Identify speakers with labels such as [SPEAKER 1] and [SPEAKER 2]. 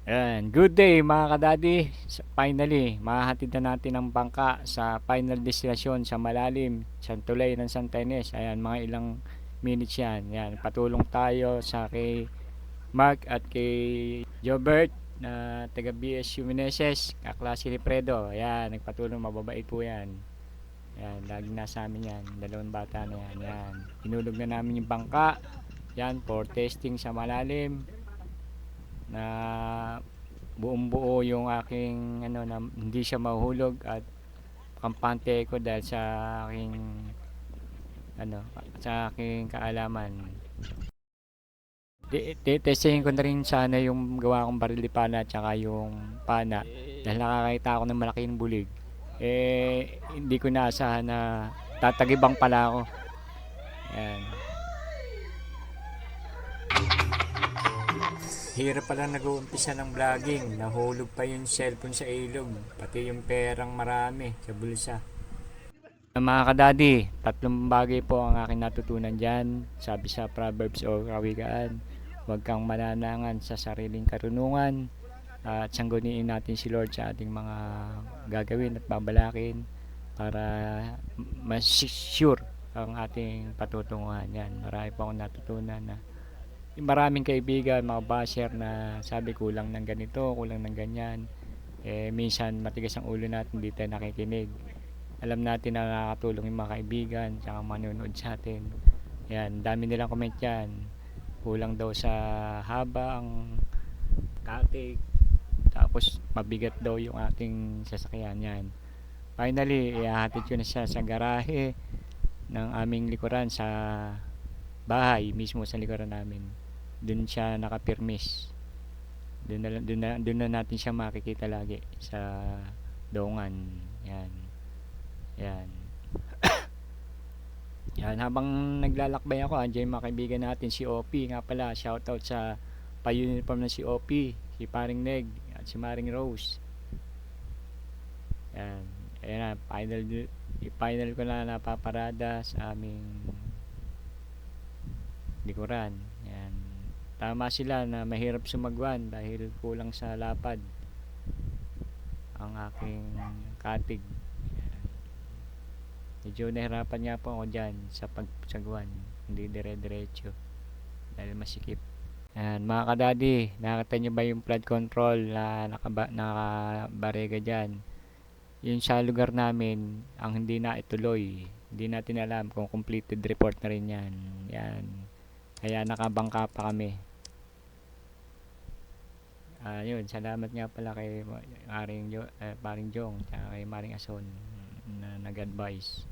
[SPEAKER 1] Ayan, good day mga kadadi. Finally, mahahatid na natin ang bangka sa final destination sa malalim, sa tulay ng Santa Ines. Ayan, mga ilang minutes yan. Ayan, patulong tayo sa kay Mark at kay Jobert na taga BSU Meneses, kaklase ni Fredo. Ayan, nagpatulong, mababait po yan. Ayan, lagi nasa amin yan. Dalawang bata na yan. Ayan, hinulog na namin yung bangka. Yan, for testing sa malalim na buong buo yung aking ano na hindi siya mahuhulog at kampante ko dahil sa aking ano sa aking kaalaman. Testingin ko na rin sana yung gawa kong baril de pana at saka yung pana dahil nakakita ako ng malaking bulig. Hindi ko naasahan na tatagibang pala ako. Ayan. Hirap pala nag-uumpisa ng vlogging. Nahulog pa yung cellphone sa ilog. Pati yung perang marami sa bulsa. Mga kadadi, tatlong bagay po ang aking natutunan dyan. Sabi sa Proverbs o Kawikaan, huwag kang mananangan sa sariling karunungan. At sangguniin natin si Lord sa ating mga gagawin at babalakin para mas sure ang ating patutunguhan. Yan, marami po akong natutunan na maraming kaibigan, mga basher na sabi kulang ng ganito, kulang ng ganyan. Minsan matigas ang ulo natin, hindi tayo nakikinig. Alam natin na nakakatulong yung mga kaibigan, tsaka manonood sa atin. Yan, dami nilang comment yan. Kulang daw sa haba ang katik, tapos mabigat daw yung ating sasakyan yan. Finally, ihahatid ko na siya sa garahe ng aming likuran sa bahay mismo sa likuran namin. Doon siya nakapirmis. Doon na natin siya makikita lagi sa Dongan. Yan. Yan. Yan, habang naglalakbay ako, andiyan yung mga kaibigan natin, si OP nga pala, shoutout sa pa-uniform na si OP, si Paring Neg, at si Maring Rose. Yan, ayan na, final ko na napaparada sa aming likuran. Yan, tama sila na mahirap sumagwan dahil kulang sa lapad ang aking katig. Medyo nahirapan nga po ako dyan sa pagsagwan, hindi dire-diretso dahil masikip. Yan, mga kadadi, nakita nyo ba yung flood control na nakabarega dyan? Yun sa lugar namin, ang hindi na ituloy. Hindi natin alam kung completed report na rin yan. Yan. Kaya nakabangka pa kami. Yun, salamat nga pala kay Paring Jong, kay Maring Ason na nag-advise.